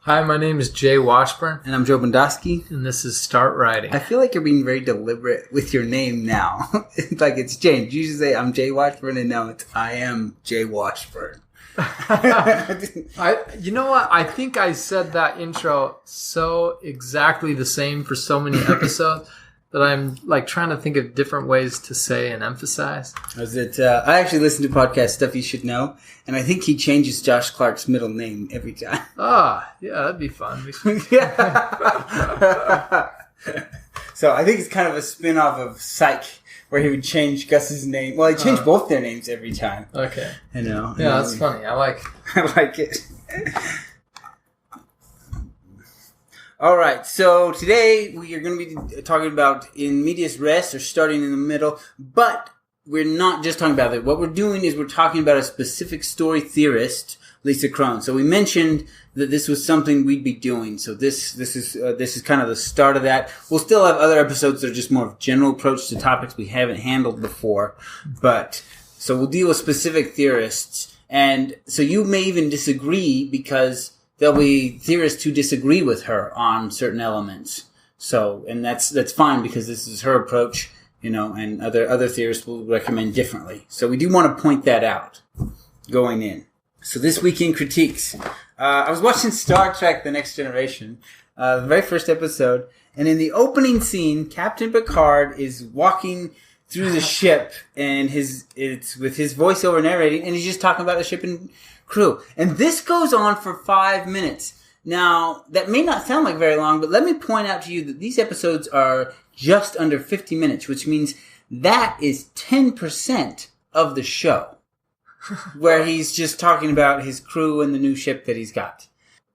Hi, my name is Jay Washburn. And I'm Joe Bondowski. And this is Start Writing. I feel like you're being very deliberate with your name now. Like it's changed. You usually say, I'm Jay Washburn, and now it's, I am Jay Washburn. You know what? I think I said that intro so exactly the same for so many episodes that I'm like trying to think of different ways to say and emphasize. I actually listen to podcast Stuff You Should Know, and I think he changes Josh Clark's middle name every time. Ah, yeah, that'd be fun. Yeah. So I think it's kind of a spin-off of Psych, where he would change Gus's name. Well, he changed both their names every time. Okay. I know. Yeah, that's funny. I like it. All right, so today we are going to be talking about in medias res, or starting in the middle, but we're not just talking about it. What we're doing is we're talking about a specific story theorist, Lisa Cron. So we mentioned that this was something we'd be doing. So this is kind of the start of that. We'll still have other episodes that are just more of general approach to topics we haven't handled before, but so we'll deal with specific theorists, and so you may even disagree because there'll be theorists who disagree with her on certain elements. So, and that's fine because this is her approach, you know, and other theorists will recommend differently. So we do want to point that out going in. So this week in critiques, I was watching Star Trek: The Next Generation, the very first episode, and in the opening scene, Captain Picard is walking through the ship, and it's with his voiceover narrating, and he's just talking about the ship and crew. And this goes on for 5 minutes. Now, that may not sound like very long, but let me point out to you that these episodes are just under 50 minutes, which means that is 10% of the show, where he's just talking about his crew and the new ship that he's got.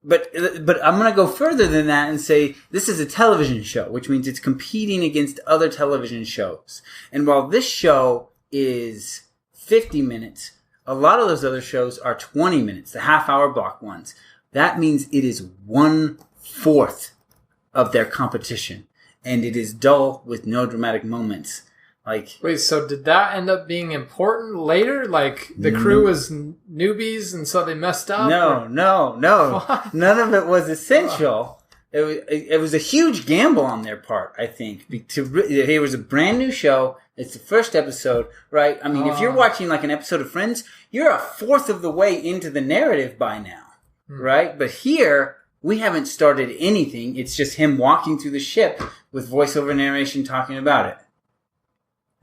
But I'm going to go further than that and say this is a television show, which means it's competing against other television shows. And while this show is 50 minutes, a lot of those other shows are 20 minutes, the half-hour block ones. That means it is 1/4 of their competition, and it is dull with no dramatic moments. Wait, so did that end up being important later? Like the crew was newbies, and so they messed up? No. What? None of it was essential. It was a huge gamble on their part, I think. It was a brand new show. It's the first episode, right? I mean, if you're watching like an episode of Friends, you're 1/4 of the way into the narrative by now, right? But here, we haven't started anything. It's just him walking through the ship with voiceover narration talking about it.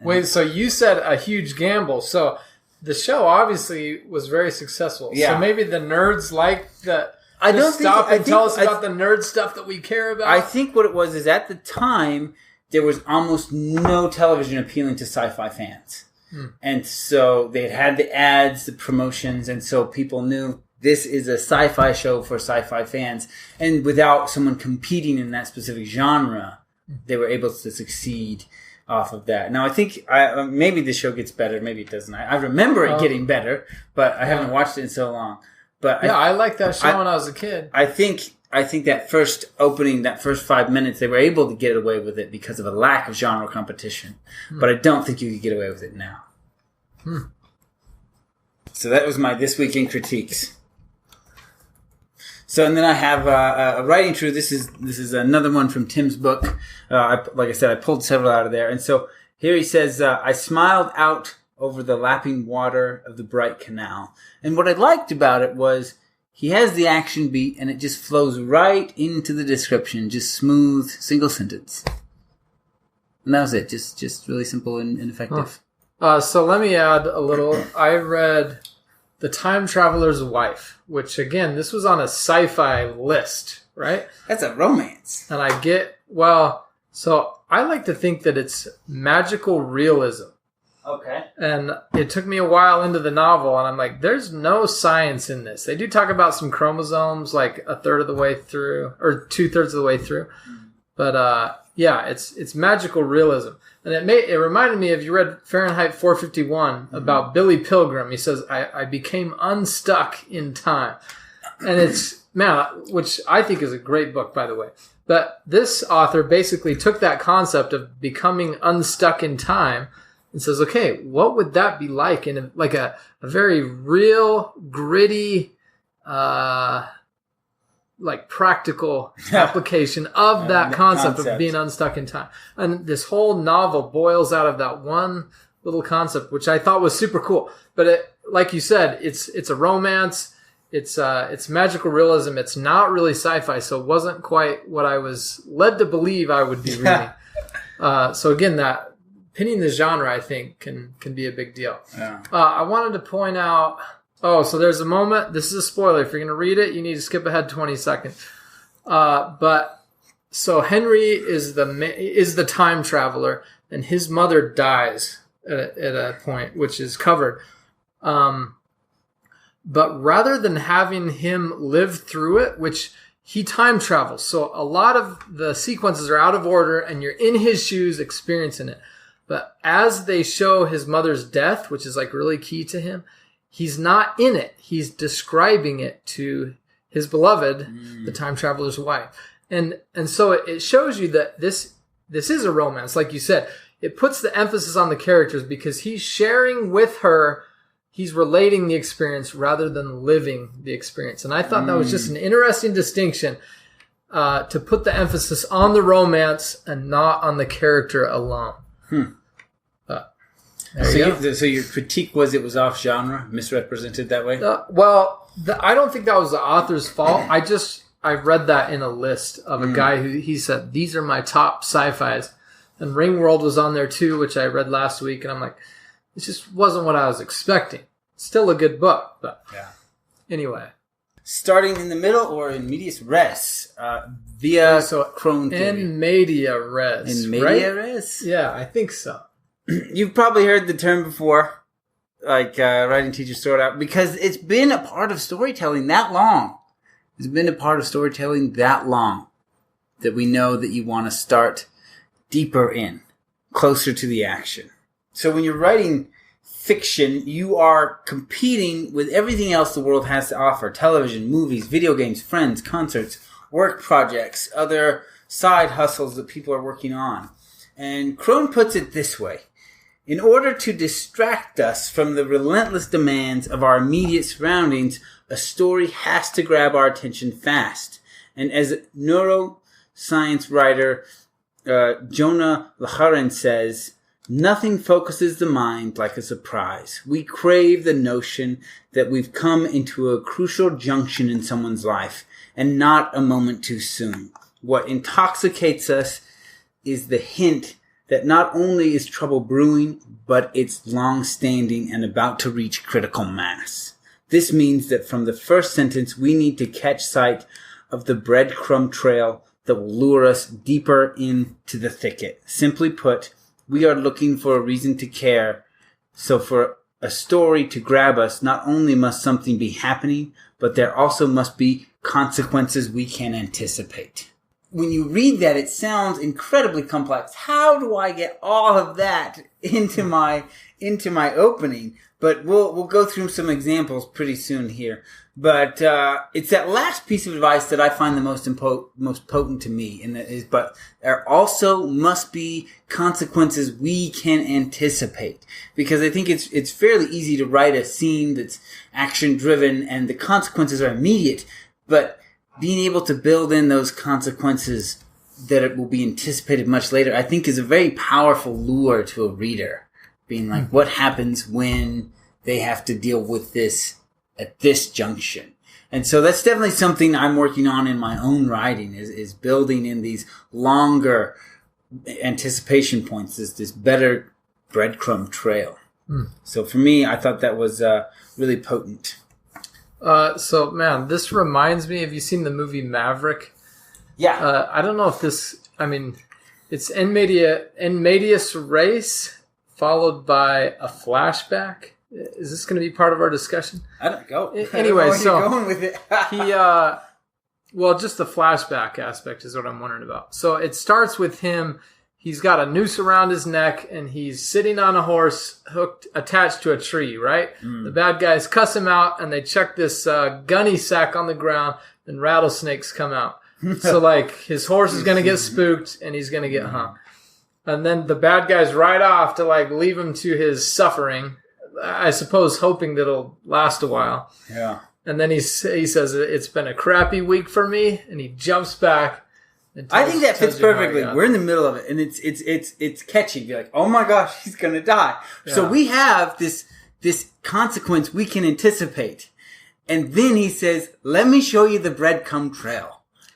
Wait, so you said a huge gamble. So the show obviously was very successful. Yeah. So maybe the nerds like the... I don't stop and tell us about the nerd stuff that we care about. I think what it was is at the time, there was almost no television appealing to sci-fi fans. And so they had the ads, the promotions, and so people knew this is a sci-fi show for sci-fi fans. And without someone competing in that specific genre, they were able to succeed off of that. Now, I think maybe the show gets better, maybe it doesn't. I remember it getting better, but I haven't watched it in so long. But I liked that show when I was a kid. I think that first opening, that first 5 minutes, they were able to get away with it because of a lack of genre competition. But I don't think you could get away with it now. So that was my This Week in Critiques. So, and then I have a writing true. This is another one from Tim's book. Like I said, I pulled several out of there. And so here he says, I smiled out over the lapping water of the bright canal. And what I liked about it was he has the action beat and it just flows right into the description. Just smooth, single sentence. And that was it. Just really simple and effective. So let me add a little. I read The Time Traveler's Wife, which again, this was on a sci-fi list, right? That's a romance. And so I like to think that it's magical realism. Okay. And it took me a while into the novel, and I'm like, there's no science in this. They do talk about some chromosomes like 1/3 of the way through, or 2/3 of the way through. But yeah, it's magical realism. And it reminded me of, you read Fahrenheit 451 about Billy Pilgrim. He says, I became unstuck in time. And it's, which I think is a great book, by the way. But this author basically took that concept of becoming unstuck in time and says, okay, what would that be like in a very real, gritty, like practical application of that concept of being unstuck in time. And this whole novel boils out of that one little concept, which I thought was super cool. But like you said, it's a romance. It's magical realism. It's not really sci-fi, so it wasn't quite what I was led to believe I would be reading. So again, that pinning the genre, I think, can be a big deal. Yeah. I wanted to point out. Oh, so there's a moment. This is a spoiler. If you're going to read it, you need to skip ahead 20 seconds. But so Henry is the time traveler, and his mother dies at a point, which is covered. But rather than having him live through it, which he time travels, so a lot of the sequences are out of order, and you're in his shoes experiencing it. But as they show his mother's death, which is like really key to him, he's not in it. He's describing it to his beloved, the time traveler's wife. And so it shows you that this is a romance, like you said. It puts the emphasis on the characters because he's sharing with her, he's relating the experience rather than living the experience. And I thought that was just an interesting distinction to put the emphasis on the and not on the character alone. So your critique was it was off genre, misrepresented that way? I don't think that was the author's fault. I read that in a list of a guy who he said, these are my top sci-fis. And Ringworld was on there too, which I read last week. And I'm like, it just wasn't what I was expecting. Still a good book, but anyway. Starting in the middle or in medias res, via Cron theory. In media res. In media res? Yeah, I think so. You've probably heard the term before, like writing teachers throw it out, because it's been a part of storytelling that long. It's been a part of storytelling that long that we know that you want to start deeper in, closer to the action. So when you're writing fiction, you are competing with everything else the world has to offer. Television, movies, video games, friends, concerts, work projects, other side hustles that people are working on. And Cron puts it this way. In order to distract us from the relentless demands of our immediate surroundings, a story has to grab our attention fast. And as neuroscience writer Jonah Lacharan says, nothing focuses the mind like a surprise. We crave the notion that we've come into a crucial junction in someone's life and not a moment too soon. What intoxicates us is the hint that not only is trouble brewing, but it's long-standing and about to reach critical mass. This means that from the first sentence, we need to catch sight of the breadcrumb trail that will lure us deeper into the thicket. Simply put, we are looking for a reason to care. So for a story to grab us, not only must something be happening, but there also must be consequences we can anticipate. When you read that, it sounds incredibly complex. How do I get all of that into my opening? But we'll go through some examples pretty soon here. But it's that last piece of advice that I find the most potent to me. But there also must be consequences we can anticipate, because I think it's fairly easy to write a scene that's action driven and the consequences are immediate, but being able to build in those consequences that it will be anticipated much later, I think is a very powerful lure to a reader. Being like, what happens when they have to deal with this at this junction? And so that's definitely something I'm working on in my own writing, is building in these longer anticipation points, this better breadcrumb trail. So for me, I thought that was really potent. So man, this reminds me, have you seen the movie Maverick? Yeah. I don't know if it's en medias res followed by a flashback. Is this going to be part of our discussion? I don't go. Anyway, so you're going with it. just the flashback aspect is what I'm wondering about. So it starts with him. He's got a noose around his neck, and he's sitting on a horse attached to a tree, right? The bad guys cuss him out, and they check this gunny sack on the ground, and rattlesnakes come out. So, like, his horse is going to get spooked, and he's going to get hung. And then the bad guys ride off to, like, leave him to his suffering, I suppose hoping that it'll last a while. Yeah. And then he says, it's been a crappy week for me. And he jumps back. I think that fits perfectly. We're in the middle of it. And it's catchy. You're like, oh my gosh, he's going to die. Yeah. So we have this consequence we can anticipate. And then he says, let me show you the breadcrumb trail.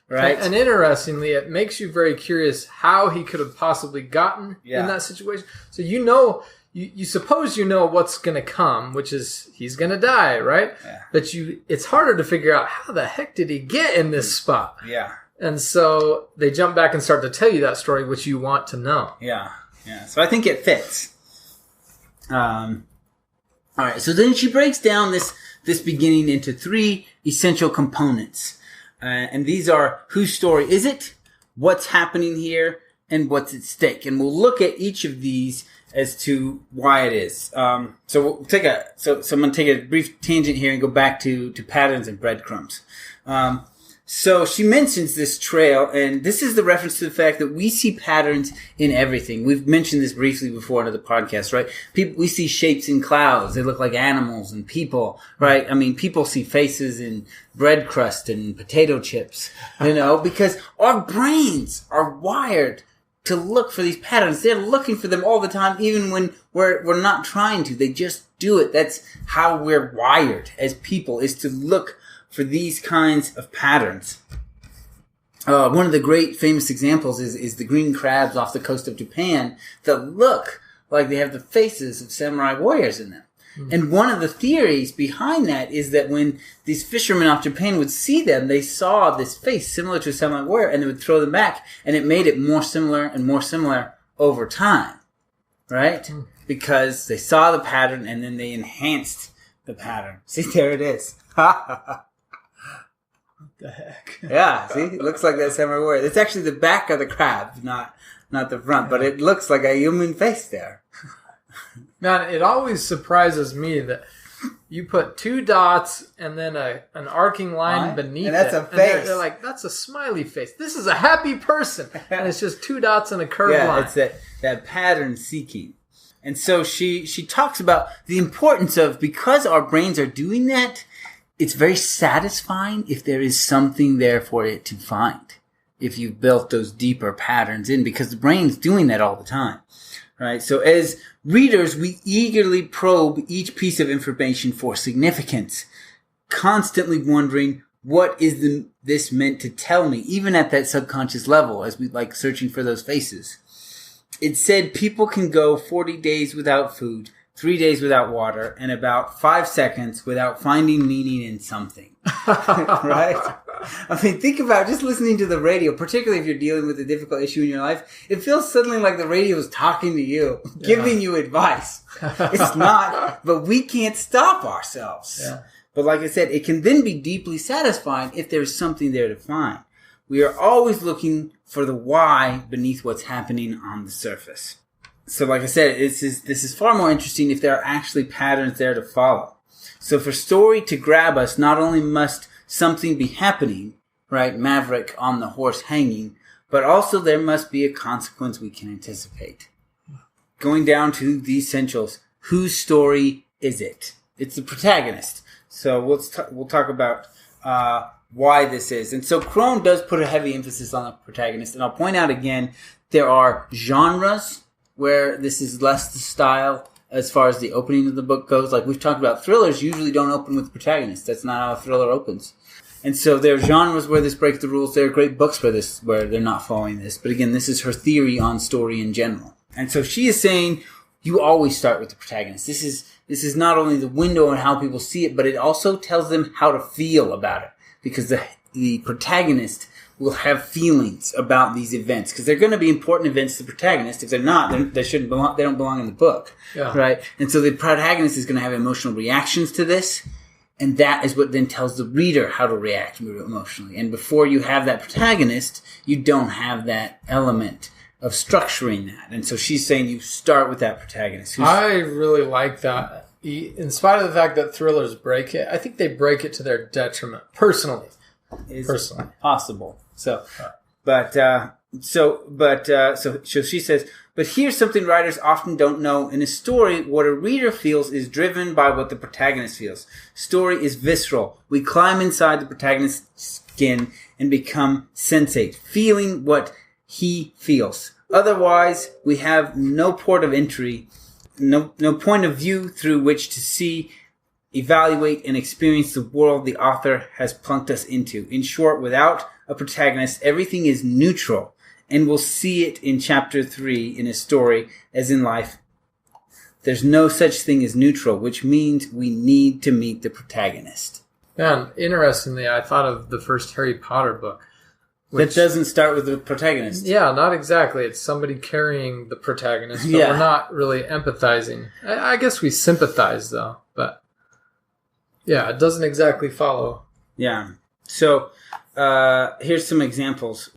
Right? And interestingly, it makes you very curious how he could have possibly gotten in that situation. So you suppose you know what's going to come, which is he's going to die, right? Yeah. But it's harder to figure out how the heck did he get in this spot? Yeah. And so they jump back and start to tell you that story, which you want to know. Yeah. Yeah. So I think it fits. All right. So then she breaks down this beginning into 3 essential components. And these are whose story is it, what's happening here, and what's at stake. And we'll look at each of these as to why it is. So we'll take so I'm going to take a brief tangent here and go back to patterns and breadcrumbs. So she mentions this trail, and this is the reference to the fact that we see patterns in everything. We've mentioned this briefly before in other podcasts, right? We see shapes in clouds. They look like animals and people, right? I mean, people see faces in bread crust and potato chips, because our brains are wired to look for these patterns. They're looking for them all the time, even when we're not trying to. They just do it. That's how we're wired as people, is to look for these kinds of patterns. One of the great famous examples is the green crabs off the coast of Japan that look like they have the faces of samurai warriors in them. Mm-hmm. And one of the theories behind that is that when these fishermen off Japan would see them, they saw this face similar to a samurai warrior, and they would throw them back, and it made it more similar and more similar over time, right? Mm-hmm. Because they saw the pattern, and then they enhanced the pattern. See, there it is. The heck? Yeah, see? It looks like that samurai warrior. It's actually the back of the crab, not the front, but it looks like a human face there. Man, it always surprises me that you put 2 dots and then an arcing line beneath and that's it. A face. And they're like, that's a smiley face. This is a happy person. And it's just 2 dots and a curved line. Yeah, it's that pattern seeking. And so she talks about the importance of, because our brains are doing that, it's very satisfying if there is something there for it to find. If you've built those deeper patterns in, because the brain's doing that all the time, right? So as readers, we eagerly probe each piece of information for significance, constantly wondering, what is this meant to tell me, even at that subconscious level, as we like searching for those faces. It said people can go 40 days without food, 3 days without water, and about 5 seconds without finding meaning in something. Right? I mean, think about just listening to the radio, particularly if you're dealing with a difficult issue in your life. It feels suddenly like the radio is talking to you, giving you advice. It's not, but we can't stop ourselves. Yeah. But like I said, it can then be deeply satisfying if there's something there to find. We are always looking for the why beneath what's happening on the surface. So like I said, this is far more interesting if there are actually patterns there to follow. So for story to grab us, not only must something be happening, right, Maverick on the horse hanging, but also there must be a consequence we can anticipate. Going down to the essentials, whose story is it? It's the protagonist. So we'll talk about why this is. And so Cron does put a heavy emphasis on the protagonist. And I'll point out again, there are genres where this is less the style as far as the opening of the book goes. Like we've talked about, thrillers usually don't open with the protagonist. That's not how a thriller opens. And so there are genres where this breaks the rules. There are great books for this where they're not following this. But again, this is her theory on story in general. And so she is saying you always start with the protagonist. This is not only the window on how people see it, but it also tells them how to feel about it. Because the protagonist will have feelings about these events. Because they're going to be important events to the protagonist. If they're not, they shouldn't belong. They don't belong in the book, right? And so the protagonist is going to have emotional reactions to this, and that is what then tells the reader how to react emotionally. And before you have that protagonist, you don't have that element of structuring that. And so she's saying you start with that protagonist. I really like that. In spite of the fact that thrillers break it, I think they break it to their detriment, personally. It's possible. So, but So she says, but here's something writers often don't know. In a story, what a reader feels is driven by what the protagonist feels. Story is visceral. We climb inside the protagonist's skin and become sensate, feeling what he feels. Otherwise, we have no port of entry, no point of view through which to see, evaluate, and experience the world the author has plunked us into. In short, without a protagonist, everything is neutral. And we'll see it in chapter 3 in a story, as in life. There's no such thing as neutral, which means we need to meet the protagonist. Man, interestingly, I thought of the first Harry Potter book. That doesn't start with the protagonist. Yeah, not exactly. It's somebody carrying the protagonist, but we're not really empathizing. I guess we sympathize, though. But, yeah, it doesn't exactly follow. Yeah. So, here's some examples.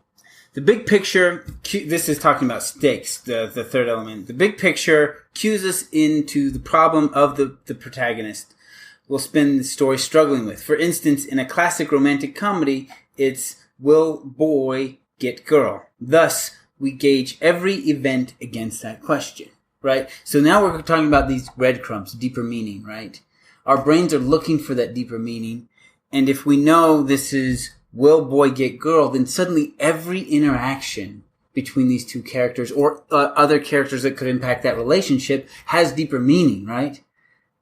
The big picture, this is talking about stakes, the third element. The big picture cues us into the problem of the protagonist we'll spend the story struggling with. For instance, in a classic romantic comedy, it's will boy get girl? Thus, we gauge every event against that question, right? So now we're talking about these breadcrumbs, deeper meaning, right? Our brains are looking for that deeper meaning. And if we know this is will boy get girl, then suddenly every interaction between these two characters or other characters that could impact that relationship has deeper meaning, right?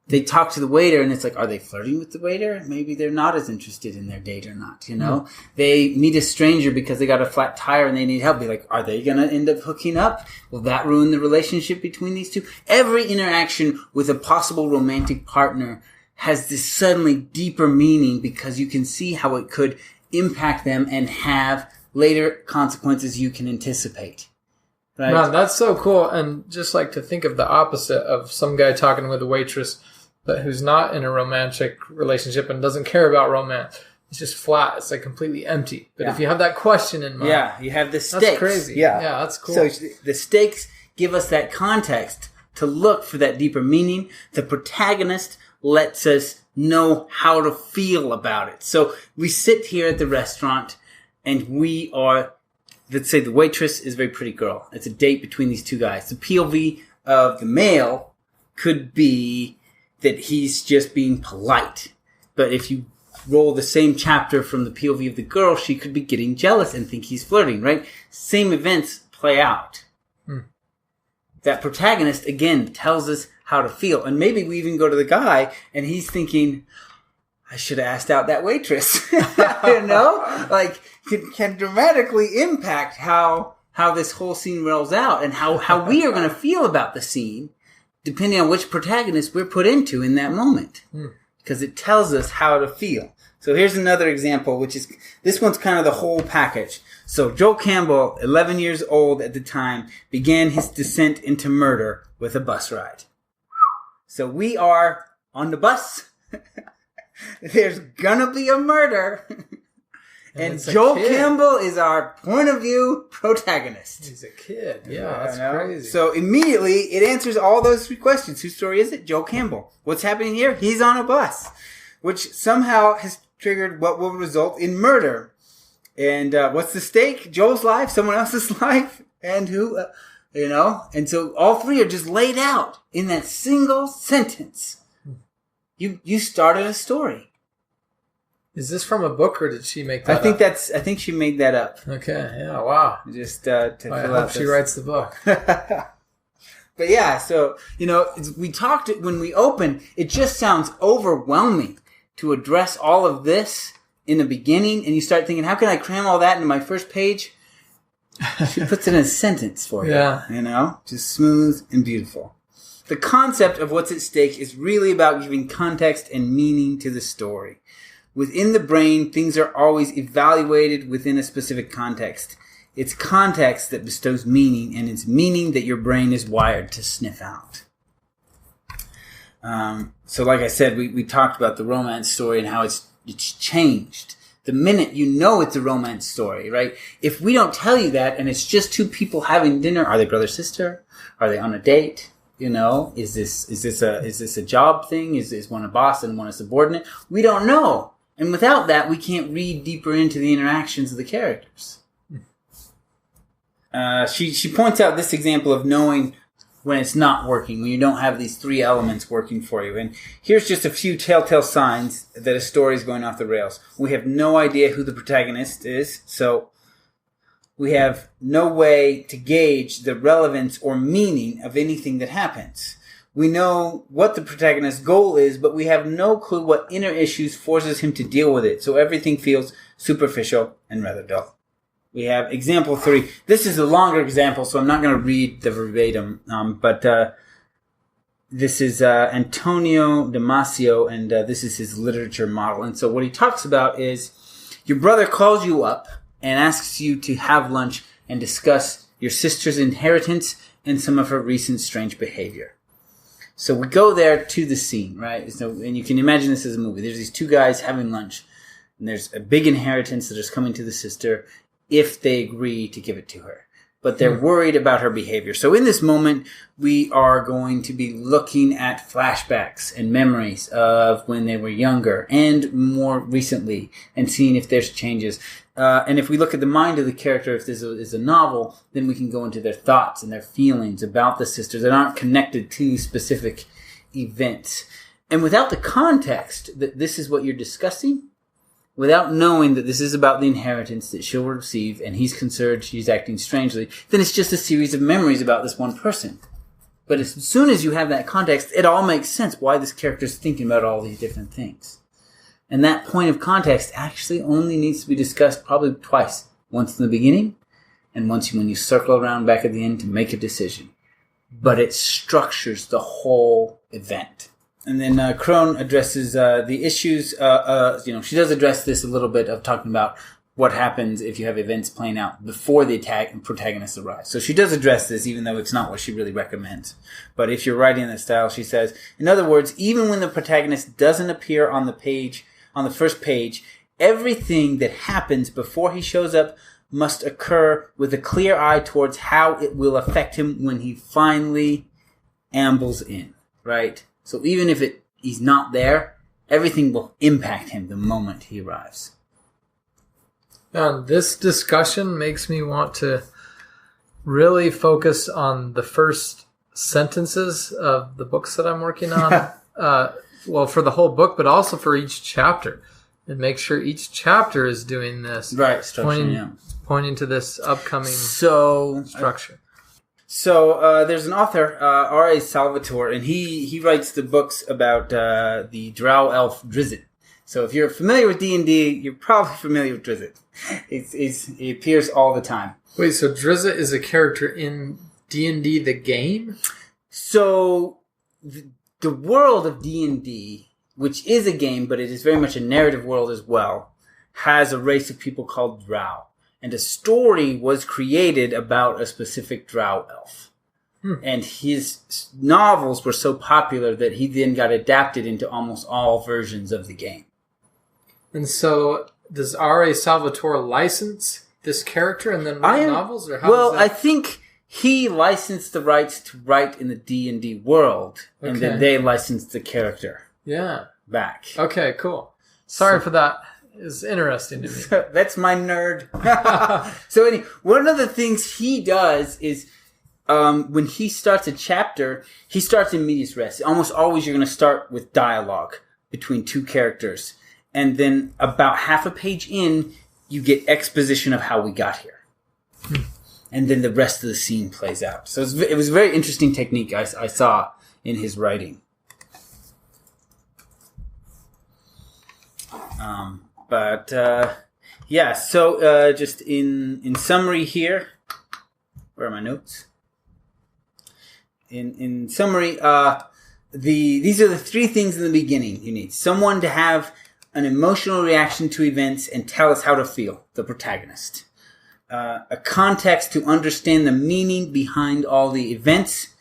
They talk to the waiter and it's like, are they flirting with the waiter? Maybe they're not as interested in their date or not, you know? Mm-hmm. They meet a stranger because they got a flat tire and they need help. Be like, are they going to end up hooking up? Will that ruin the relationship between these two? Every interaction with a possible romantic partner has this suddenly deeper meaning because you can see how it could impact them and have later consequences you can anticipate. Right? Man, that's so cool. And just like to think of the opposite of some guy talking with a waitress, but who's not in a romantic relationship and doesn't care about romance. It's just flat. It's like completely empty. But if you have that question in mind. Yeah, you have the stakes. That's crazy. Yeah, that's cool. So the stakes give us that context to look for that deeper meaning. The protagonist lets us know how to feel about it. So we sit here at the restaurant and we are, let's say the waitress is a very pretty girl. It's a date between these two guys. The POV of the male could be that he's just being polite. But if you roll the same chapter from the POV of the girl, she could be getting jealous and think he's flirting, right? Same events play out. That protagonist, again, tells us how to feel. And maybe we even go to the guy and he's thinking, I should have asked out that waitress. You know? Like, can dramatically impact how this whole scene rolls out and how we are going to feel about the scene depending on which protagonist we're put into in that moment. Because it tells us how to feel. So here's another example, which is, this one's kind of the whole package. So Joel Campbell, 11 years old at the time, began his descent into murder with a bus ride. So we are on the bus. There's gonna be a murder. And Joel Campbell is our point of view protagonist. He's a kid. Yeah, that's crazy. So immediately it answers all those three questions. Whose story is it? Joel Campbell. What's happening here? He's on a bus, which somehow has triggered what will result in murder. And what's the stake? Joel's life, someone else's life, and who, you know? And so all three are just laid out in that single sentence. You started a story. Is this from a book, or did she make that I think she made that up. Okay, yeah, wow. Just to fill out. I hope she writes the book. But yeah, so, you know, we talked, when we open, it just sounds overwhelming to address all of this in the beginning, and you start thinking, how can I cram all that into my first page? She puts it in a sentence for you. Yeah. You know? Just smooth and beautiful. The concept of what's at stake is really about giving context and meaning to the story. Within the brain, things are always evaluated within a specific context. It's context that bestows meaning, and it's meaning that your brain is wired to sniff out. So like I said, we talked about the romance story and how it's changed. The minute you know it's a romance story, right? If we don't tell you that and it's just two people having dinner, are they brother-sister? Are they on a date? You know, is this a job thing? Is one a boss and one a subordinate? We don't know. And without that, we can't read deeper into the interactions of the characters. she points out this example of knowing when it's not working, when you don't have these three elements working for you. And here's just a few telltale signs that a story is going off the rails. We have no idea who the protagonist is, so we have no way to gauge the relevance or meaning of anything that happens. We know what the protagonist's goal is, but we have no clue what inner issues forces him to deal with it. So everything feels superficial and rather dull. We have example 3. This is a longer example, so I'm not going to read the verbatim, but this is Antonio Damasio, and this is his literature model. And so what he talks about is your brother calls you up and asks you to have lunch and discuss your sister's inheritance and some of her recent strange behavior. So we go there to the scene, right? So, and you can imagine this as a movie. There's these two guys having lunch, and there's a big inheritance that is coming to the sister if they agree to give it to her. But they're worried about her behavior. So in this moment, we are going to be looking at flashbacks and memories of when they were younger and more recently and seeing if there's changes. And if we look at the mind of the character, if this is a novel, then we can go into their thoughts and their feelings about the sisters that aren't connected to specific events. And without the context that this is what you're discussing, without knowing that this is about the inheritance that she'll receive and he's concerned she's acting strangely, then it's just a series of memories about this one person. But as soon as you have that context, it all makes sense why this character is thinking about all these different things. And that point of context actually only needs to be discussed probably twice. Once in the beginning, and once when you circle around back at the end to make a decision. But it structures the whole event. And then Cron addresses the issues. She does address this a little bit of talking about what happens if you have events playing out before the attack and protagonist arrives. So she does address this, even though it's not what she really recommends. But if you're writing in that style, she says, in other words, even when the protagonist doesn't appear on the page, on the first page, everything that happens before he shows up must occur with a clear eye towards how it will affect him when he finally ambles in, right? So even if he's not there, everything will impact him the moment he arrives. This discussion makes me want to really focus on the first sentences of the books that I'm working on. Well, for the whole book, but also for each chapter. And make sure each chapter is doing this. Right, pointing to this upcoming structure. So there's an author, R.A. Salvatore, and he writes the books about the drow elf Drizzt. So if you're familiar with D&D, you're probably familiar with Drizzt. He appears all the time. Wait, so Drizzt is a character in D&D the game? So the world of D&D, which is a game, but it is very much a narrative world as well, has a race of people called drow. And a story was created about a specific drow elf. And his novels were so popular that he then got adapted into almost all versions of the game. And so, does R.A. Salvatore license this character and then write novels? Or how I think he licensed the rights to write in the D&D world, and then they licensed the character back. Okay, cool. Sorry for that. It's interesting to me. That's my nerd. So anyway, one of the things he does is when he starts a chapter, he starts in medias res. Almost always you're going to start with dialogue between two characters. And then about half a page in, you get exposition of how we got here. And then the rest of the scene plays out. So it was a very interesting technique I saw in his writing. So just in summary here, where are my notes? In summary, these are the 3 things in the beginning you need. Someone to have an emotional reaction to events and tell us how to feel, the protagonist. A context to understand the meaning behind all the events.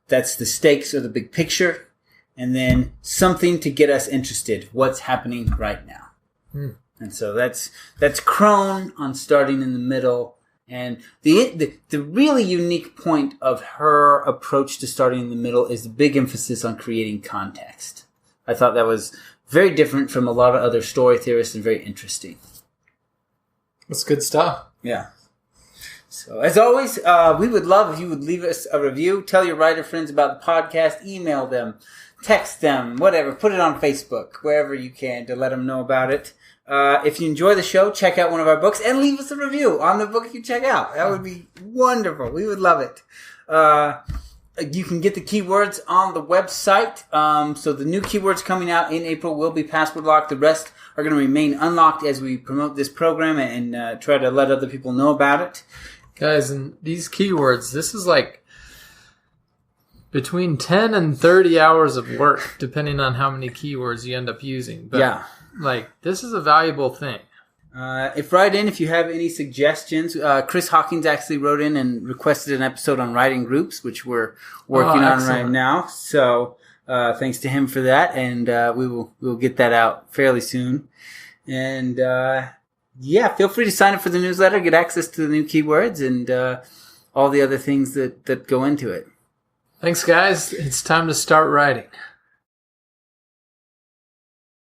That's the stakes or the big picture. And then something to get us interested. What's happening right now? And so that's Cron on starting in the middle. And the really unique point of her approach to starting in the middle is the big emphasis on creating context. I thought that was very different from a lot of other story theorists and very interesting. That's good stuff. Yeah. So, as always, we would love if you would leave us a review. Tell your writer friends about the podcast. Email them. Text them. Whatever. Put it on Facebook. Wherever you can to let them know about it. If you enjoy the show, check out one of our books and leave us a review on the book you check out. That would be wonderful. We would love it. You can get the keywords on the website. So the new keywords coming out in April will be password locked. The rest are going to remain unlocked as we promote this program and try to let other people know about it. Guys, and these keywords, this is like between 10 and 30 hours of work, depending on how many keywords you end up using. But, yeah. Like, this is a valuable thing. Write in if you have any suggestions. Chris Hawkins actually wrote in and requested an episode on writing groups, which we're working on right now. So thanks to him for that, and we'll get that out fairly soon. And feel free to sign up for the newsletter, get access to the new keywords, and all the other things that go into it. Thanks, guys. It's time to start writing.